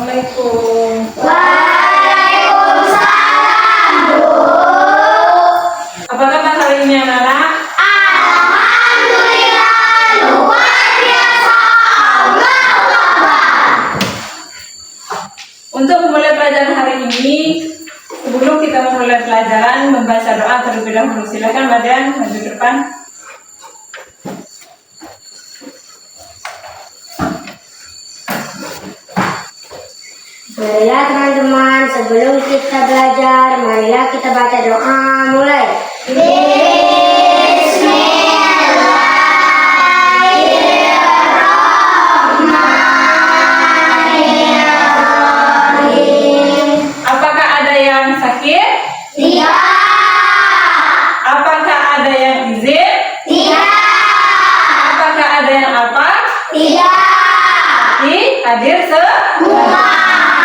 Assalamualaikum. Waalaikumsalam, Bu. Apa kabar hari ini anak-anak? Alhamdulillah, luar biasa. Allahu Akbar. Untuk memulai pelajaran hari ini, sebelum kita memulai pelajaran, membaca doa terlebih dahulu. Silakan Badan maju ke depan. Marilah teman-teman, sebelum kita belajar, marilah kita baca doa. Mulai. Bismillahirrahmanirrahim. Apakah ada yang sakit? Tidak. Apakah ada yang izin? Tidak. Apakah ada yang apa? Tidak. Hadir semua.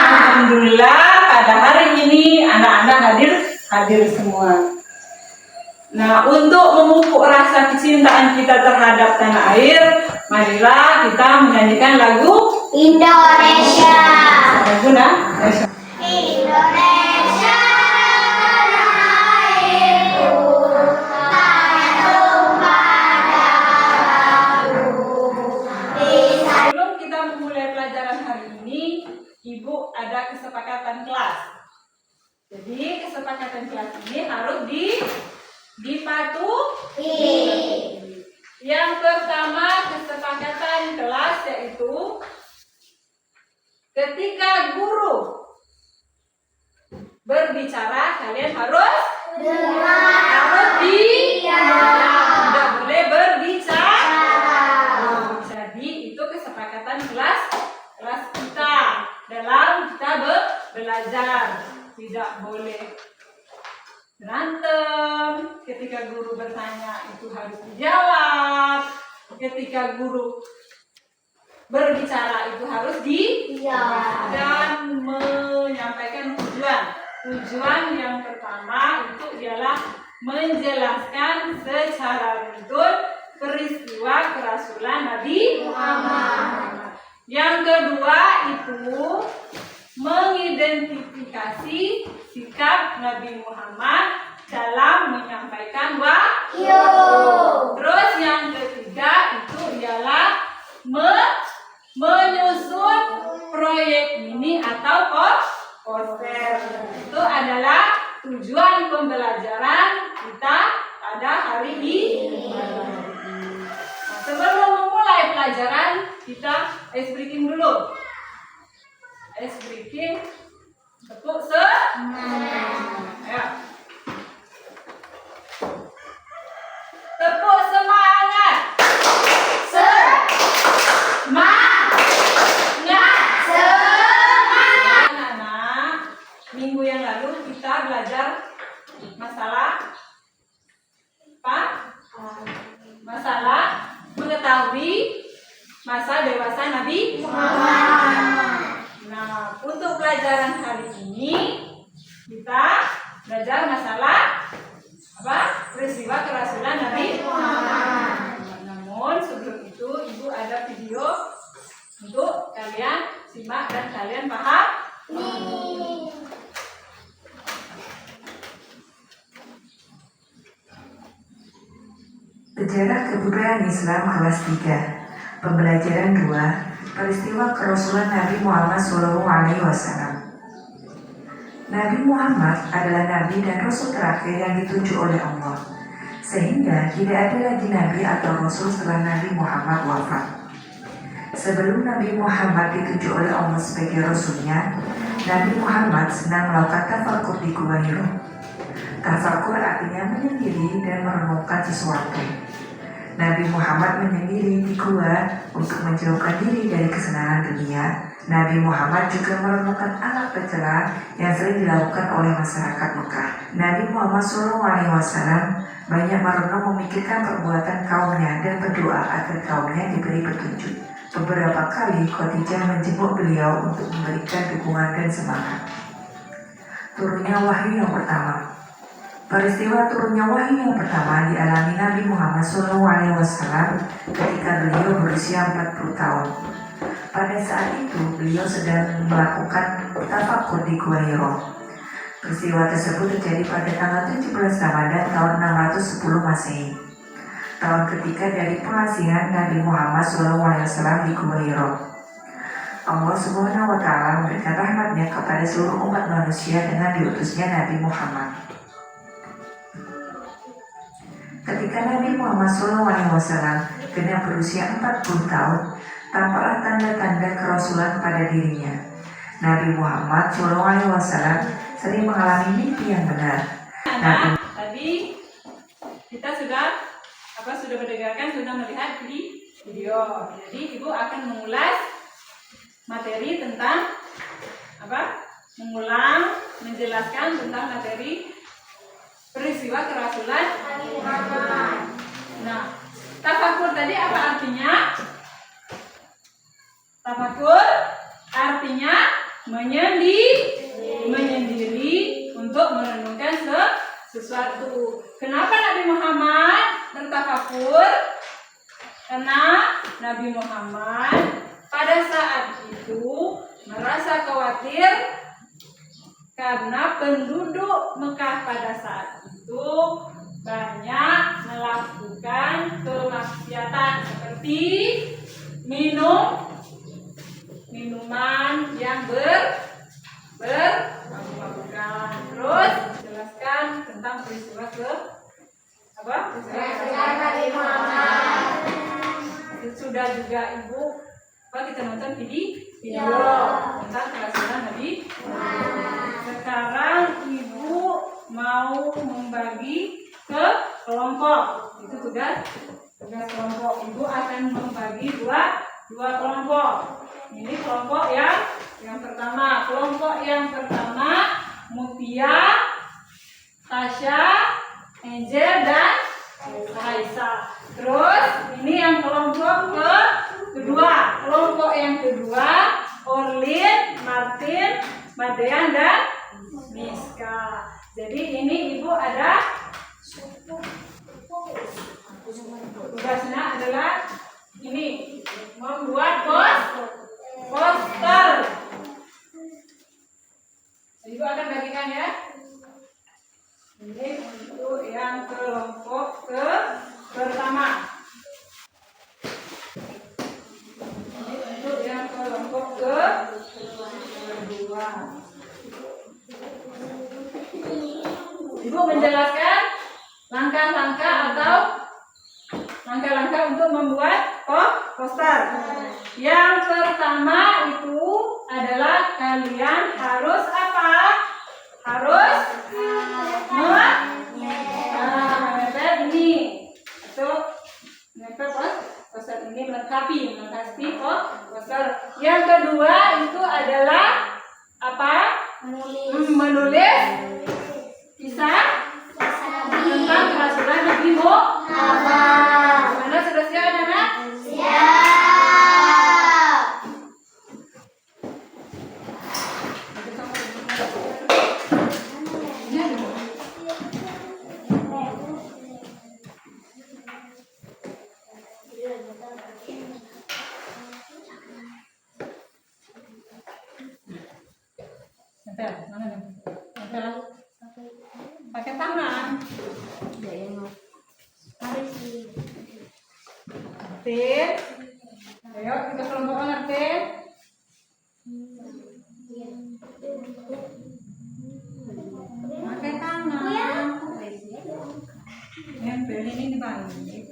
Alhamdulillah pada hari ini anak-anak hadir semua. Nah, untuk memupuk rasa kecintaan kita terhadap tanah air, marilah kita menyanyikan lagu Indonesia. Lagu nah? Indonesia tanah airku, tanah tumpah darahku. Sebelum kita memulai pelajaran hari ini, Ibu ada kesepakatan kelas. Jadi kesepakatan kelas ini harus dipatuhi. Yang pertama kesepakatan kelas yaitu ketika guru berbicara kalian harus diam, tidak boleh berbicara. Jadi itu kesepakatan kelas kita dalam kita belajar, tidak boleh berantem. Ketika guru bertanya itu harus dijawab. Ketika guru berbicara itu harus dijawab dan menyampaikan tujuan yang pertama itu ialah menjelaskan secara runtut peristiwa kerasulan Nabi Muhammad. Yang kedua itu mengidentifikasi sikap Nabi Muhammad dalam menyampaikan wahyu. Terus yang ketiga itu ialah menyusun proyek mini atau poster. Itu adalah tujuan pembelajaran kita pada hari ini. Nah, sebelum memulai pelajaran kita ice breaking dulu. Ice breaking, tepuk semangat. Ayo. Tepuk semangat. Anak-anak, minggu yang lalu kita belajar masalah apa? Masalah mengetahui masa dewasa Nabi Muhammad. Nah, untuk pelajaran hari ini kita belajar masalah apa? Peristiwa kerasulan Nabi Muhammad. Namun sebelum itu Ibu ada video untuk kalian simak dan kalian paham. Sejarah Kebudayaan Islam kelas 3, pembelajaran 2, peristiwa kerasulan Nabi Muhammad SAW. Nabi Muhammad adalah Nabi dan Rasul terakhir yang dituju oleh Allah, sehingga tidak ada lagi Nabi atau Rasul setelah Nabi Muhammad wafat. Sebelum Nabi Muhammad dituju oleh Allah sebagai Rasulnya, Nabi Muhammad sedang melakukan tafakur di Gua Hiro. Tafakur artinya menyendiri dan merenungkan sesuatu. Nabi Muhammad menyendiri di gua untuk menjauhkan diri dari kesenangan dunia. Nabi Muhammad juga merenungkan alat tercela yang sering dilakukan oleh masyarakat Mekah. Nabi Muhammad SAW banyak merenung memikirkan perbuatan kaumnya dan berdoa agar kaumnya diberi petunjuk. Beberapa kali Khadijah menjemput beliau untuk memberikan dukungan dan semangat. Turunnya wahyu yang pertama. Peristiwa turunnya wahyu yang pertama dialami Nabi Muhammad SAW ketika beliau berusia 40 tahun. Pada saat itu beliau sedang melakukan tafakur di Gua Hiro. Peristiwa tersebut terjadi pada tanggal 17 Ramadan tahun 610 Masehi, tahun ketiga dari pengasingan Nabi Muhammad SAW di Gua Hiro. Allah Subhanahu wa Ta'ala memberikan rahmatnya kepada seluruh umat manusia dengan diutusnya Nabi Muhammad. Ketika Nabi Muhammad SAW genap berusia 40 tahun, tampaklah tanda-tanda kerasulan pada dirinya. Nabi Muhammad SAW sering mengalami mimpi yang benar. Tadi kita sudah mendengarkan, sudah melihat di video. Jadi ibu akan mengulas materi tentang menjelaskan tentang materi peristiwa kerasulan Nabi Muhammad. Nah, tafakur tadi apa artinya? Tafakur artinya menyendiri untuk merenungkan sesuatu. Kenapa Nabi Muhammad bertafakur? Karena Nabi Muhammad pada saat itu merasa khawatir karena penduduk Mekah pada saat itu banyak melakukan kemaksiatan seperti minuman yang bermabuk-mabukan. Terus jelaskan tentang peristiwa Nabi Muhammad. Sudah juga ibu kita nonton video tentang kerasulan Nabi Muhammad. Sekarang ibu mau membagi ke kelompok. Itu tugas kelompok. Ibu akan membagi dua kelompok. Ini kelompok yang pertama. Kelompok yang pertama Mutia, Tasya, Angel dan Raisa. Terus ini yang kelompok kedua. Kelompok yang kedua Orlin, Martin, Madean dan Miska. Jadi ini ibu ada tugasnya adalah ini membuat poster. Ibu akan bagikan ya. Ini untuk yang kelompok pertama. Ini untuk yang kelompok kedua. Ibu menjelaskan langkah-langkah untuk membuat poster. Yang pertama itu adalah kalian harus apa? Harus menempel ini atau menempel poster ini melengkapi poster. Yang kedua itu adalah apa? Menulis kisah tentang kerasulan Nabi Muhammad. Mana sudah siap anak? Siap. Nempel, mana nih? Nempel. Pakai tangan. Ngerti? Ayo kita kelompok ngerti? Pakai tangan. Nempel ini dibalik.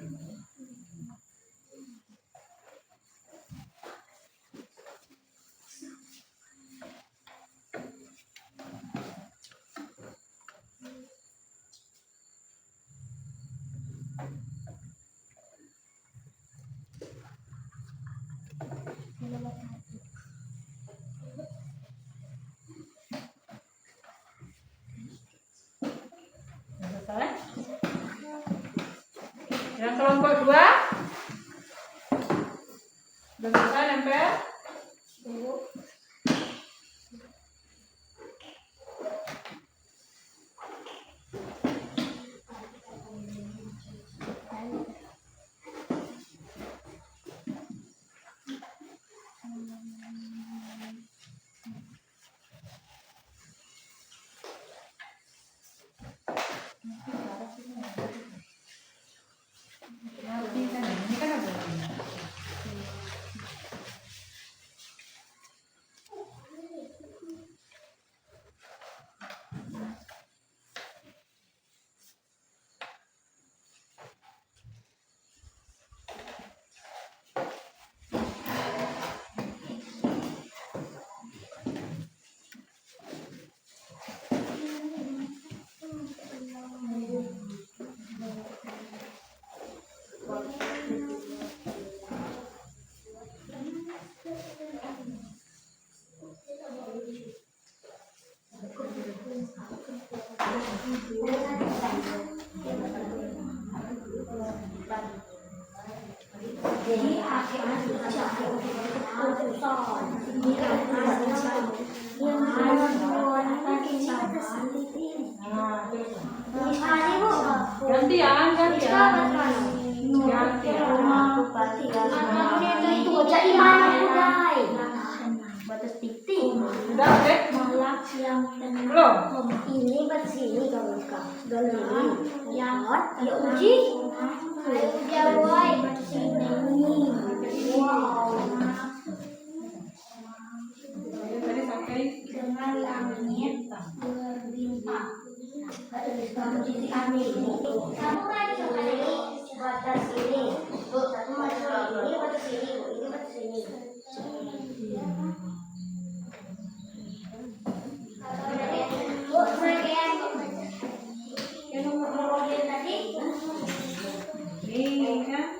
Selesai. Yang kelompok dua sudah selesai nempel. Tunggu. Gantian. Jadi mana budai? Batas titik. Udah, deh. Malah yang Belum. ini batas ini kalau galeri. Yang ya uji. Jawai batas ini. Wow. Tadi sampai Dengan langit berbintang. Kamu titik kami ini. Kamu masuk ini batas ini. Kamu masuk ini batas ini. Ini batas ini. ini kan.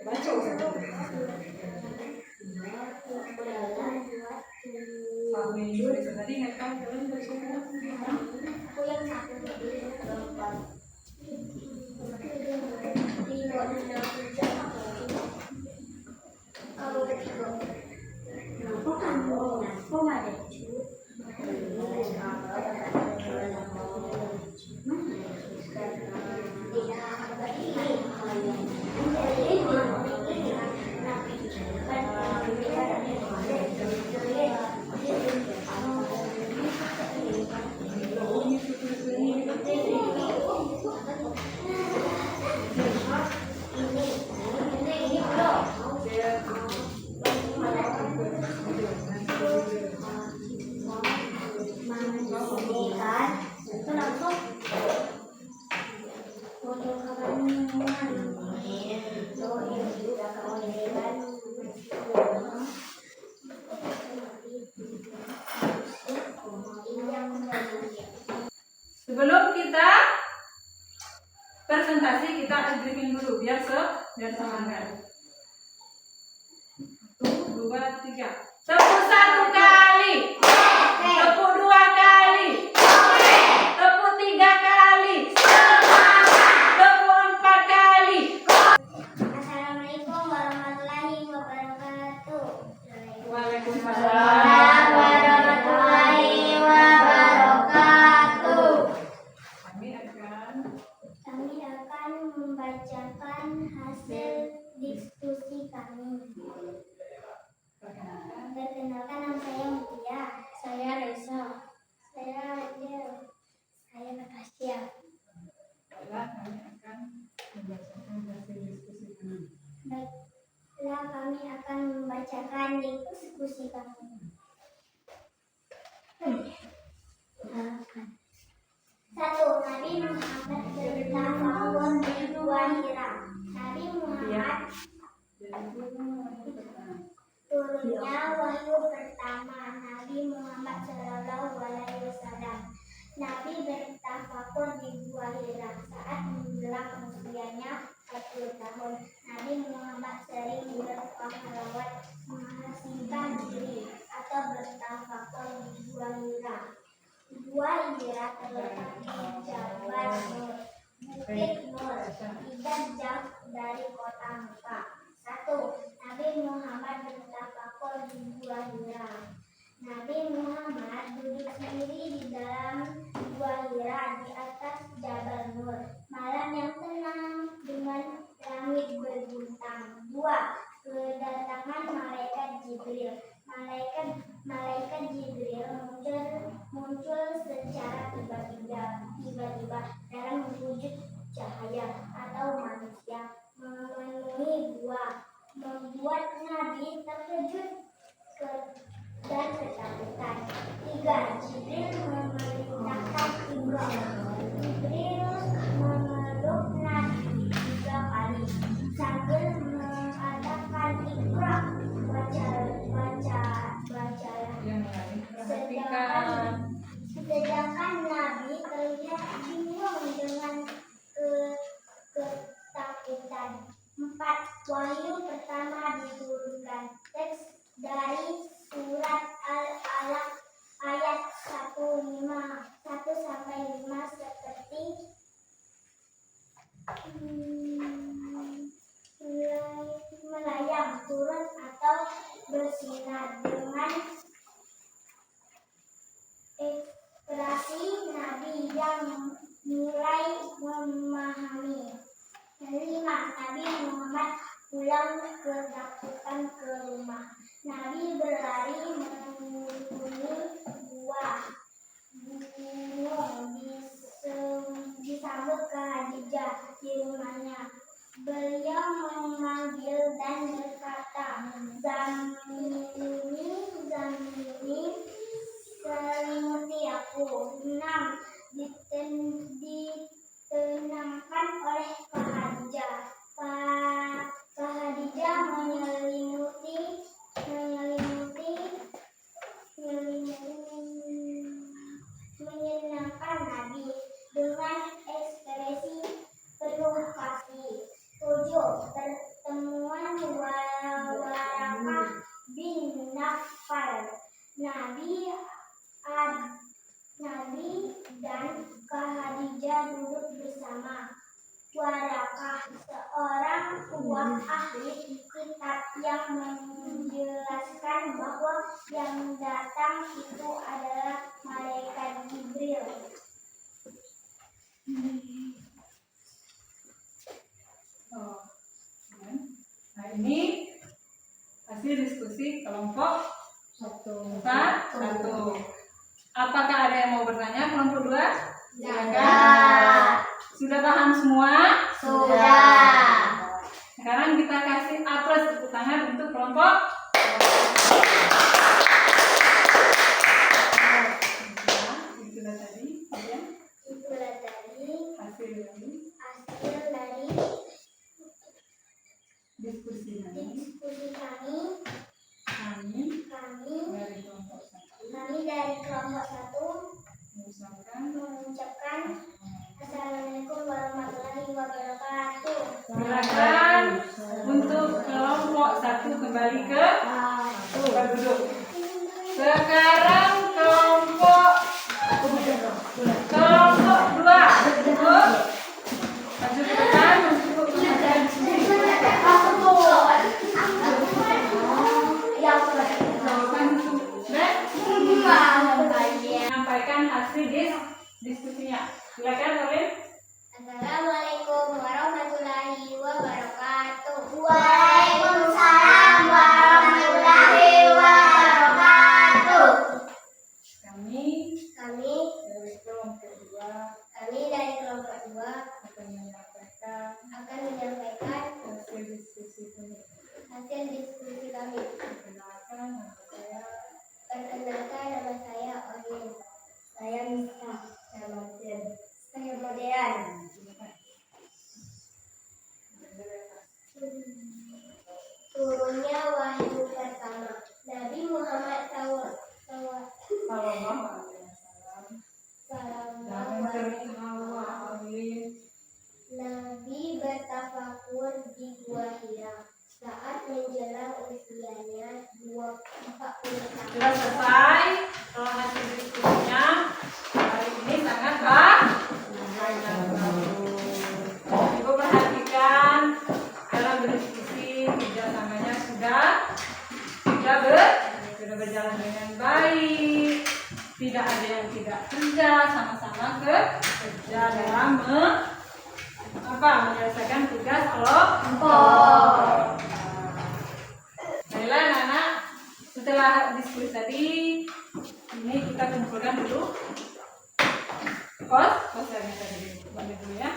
Baca tadi nggak tahu kalian baca. Sebelum kita presentasi, kita agree dulu biar semangat. 1, 2, 3. Tepuk 1 kali. Tepuk 2 kali. Tepuk 3 kali. Tepuk 4 kali. Assalamualaikum warahmatullahi wabarakatuh. Waalaikumsalam warahmatullahi wabarakatuh. Kami akan membacakan hasil diskusi kami. Perkenalkan, nama saya Mutia. Saya Reza. Saya Adel. Saya Natasha. Baiklah, kami akan membacakan diskusi kami. Satu, Nabi Muhammad bertafakkur di Gua Hira. Nabi Muhammad turunnya wahyu pertama. Nabi Muhammad Shallallahu Alaihi Wasallam. Nabi bertafakkur di Gua Hira saat menjelang usianya 40 tahun. Nabi Muhammad sering berpahalawat menghasihkan diri atau bertafakkur di Gua Hira. Gua Hira terletak di Jabal Nur, Bukit Nur, tidak jauh dari kota Mekah. 1. Nabi Muhammad bertafakkur di Gua Hira. Nabi Muhammad duduk sendiri di dalam Gua Hira di atas Jabal Nur. Malam yang tenang dengan langit berbintang. 2. Kedatangan malaikat Jibril. Malaikat Jibril muncul secara tiba-tiba dalam wujud cahaya atau manusia memenuhi gua, membuat Nabi terkejut dan ketakutan. 3. Jibril memerintahkan Jibril memeluk Nabi 3 kali sambil mengatakan Iqra, sedangkan Nabi terlihat bingung dengan ketakutan. 4. Wahyu pertama diturunkan. Teks dari surat Al-Alaq ayat 1 sampai 5 seperti turun atau bersinar dengan ekspresi Nabi yang mulai memahami. Kelima, Nabi Muhammad pulang ketakutan ke rumah. Nabi berlari menyembunyi buah gunung disambut ke Khadijah di rumahnya. Beliau memanggil dan berkata, Zamini, selimuti aku. 6. Ditenangkan oleh Khadijah. Khadijah menyenangkan Nabi dengan ekspresi penuh kasih. 7. Pertemuan Warakah bin Nawfal. Nabi dan Khadijah duduk bersama. Warakah, seorang tua ahli kitab yang menjelaskan bahwa yang datang itu adalah malaikat Jibril. Nah, ini hasil diskusi kelompok 1. Apakah ada yang mau bertanya kelompok 2? Tidak. Sudah paham semua? Sudah. Sekarang kita kasih aplaus tepuk tangan untuk kelompok. Itulah tadi hasil dari diskusi kami dari kelompok 1 mengucapkan Assalamualaikum warahmatullahi wabarakatuh. silakan untuk kelompok 1 kembali ke duduk. Sekarang kelompok 2 duduk. Maju ke depan untuk mengajar menyampaikan hasil diskusinya. Silakan, Rolin. Assalamualaikum warahmatullahi wabarakatuh. Waalaikumsalam warahmatullahi wabarakatuh. Kami dari kelompok 2 akan menyampaikan hasil diskusi kami. Perkenalkan nama saya Olin. Saya Mista. Saya Modean. Turunnya wahyu pertama. Nabi Muhammad Nabi bertafakur di Gua Hira saat menjelang usianya 40 tahun. Sudah selesai. Kalau hasil diskusinya hari ini sangat Ibu perhatikan dalam berdiskusi kerjasamanya sudah berjalan dengan baik. Tidak ada yang tidak kerja, sama-sama kerja dalam menyelesaikan tugas kelompok. Baiklah anak-anak, setelah diskusi tadi ini kita kumpulkan dulu posternya tadi dulu ya.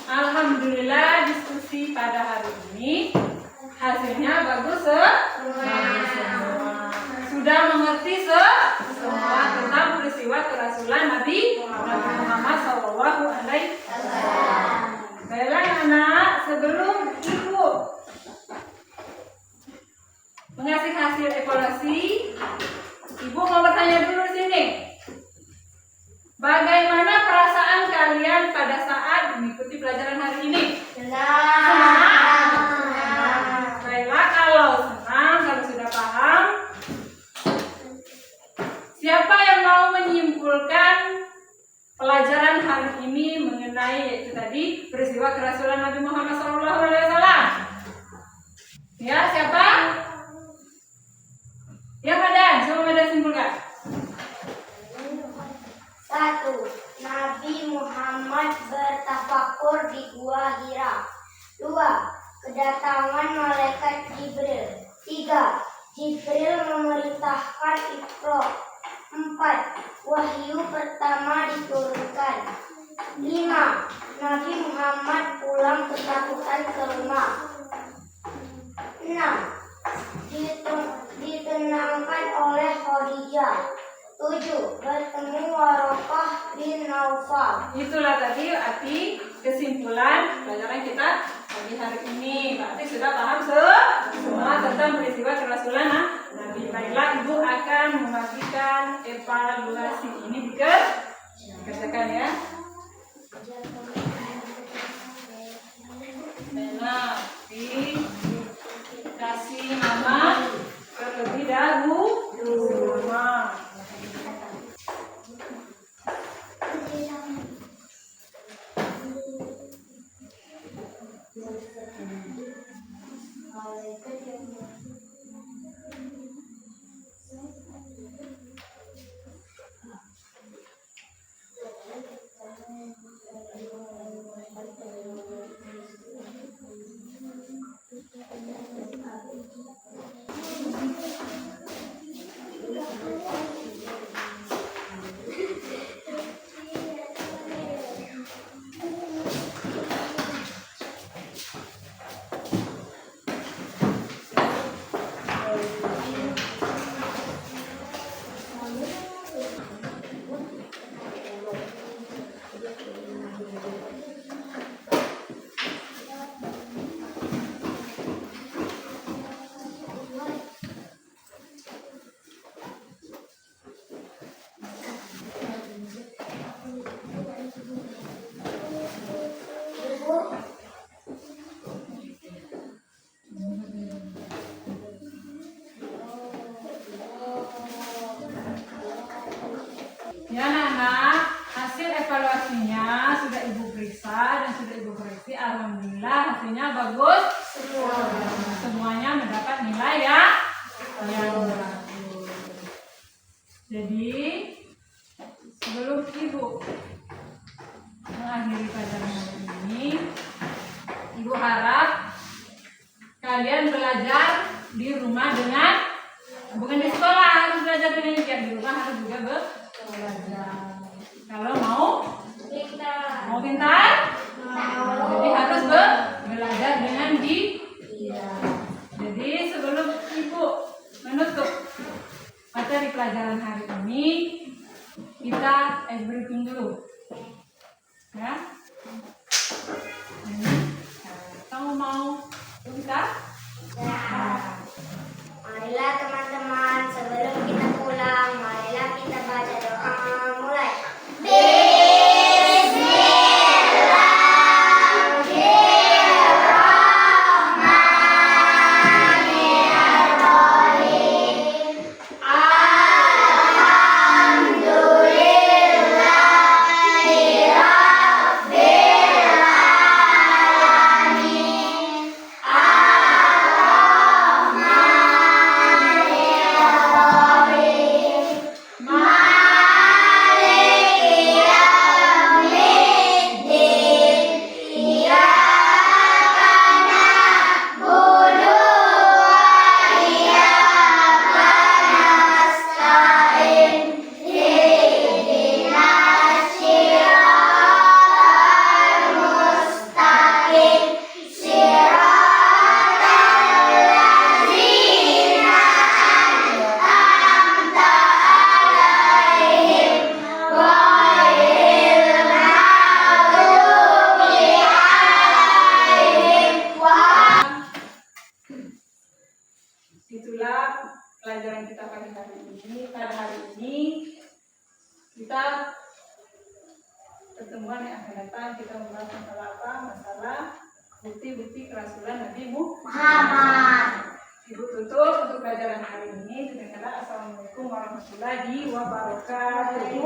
Alhamdulillah diskusi pada hari ini hasilnya bagus semua. Sudah mengerti semua tentang peristiwa kerasulan Nabi Muhammad SAW. Baiklah anak, sebelum ibu mengasih hasil evaluasi, ibu mau bertanya dulu di sini. Bagaimana perasaan kalian pada saat mengikuti pelajaran hari ini? Senang. kedatangan malaikat Jibril. 3. Jibril memerintahkan Iqra. 4. Wahyu pertama diturunkan. 5. Nabi Muhammad pulang ketakutan ke rumah. 6. Ditenangkan oleh Khadijah. 7. Bertemu Waraqah bin Naufal. Itulah tadi arti kesimpulan pelajaran kita pagi hari ini. Berarti sudah paham semua tentang peristiwa kerasulan Nabi. Baiklah, Ibu akan membagikan evaluasi ini dikerjakan ya. Nah, dikasih nama terlebih dahulu. Ya anak-anak, hasil evaluasinya sudah Ibu periksa dan sudah Ibu koreksi. Alhamdulillah hasilnya bagus. Semuanya mendapat nilai yang bagus. Jadi sebelum Ibu mengakhiri pelajaran hari ini, Ibu harap kalian belajar di rumah dengan, bukan di sekolah harus belajar dengan giat, di rumah harus juga belajar. Kalau mau pintar, jadi harus belajar dengan giat. Jadi sebelum Ibu menutup materi pelajaran hari ini, kita briefing dulu, ya. Kamu mau kita? Marilah teman-teman, sebelum kita pulang, marilah kita baca doa. Mulai. Itulah pelajaran kita pada hari ini. Pada hari ini kita pertemuan yang akan datang kita membahas masalah apa? Masalah bukti-bukti kerasulan Nabi Muhammad. Ibu tutup untuk pelajaran hari ini dengan kata Assalamualaikum warahmatullahi wabarakatuh.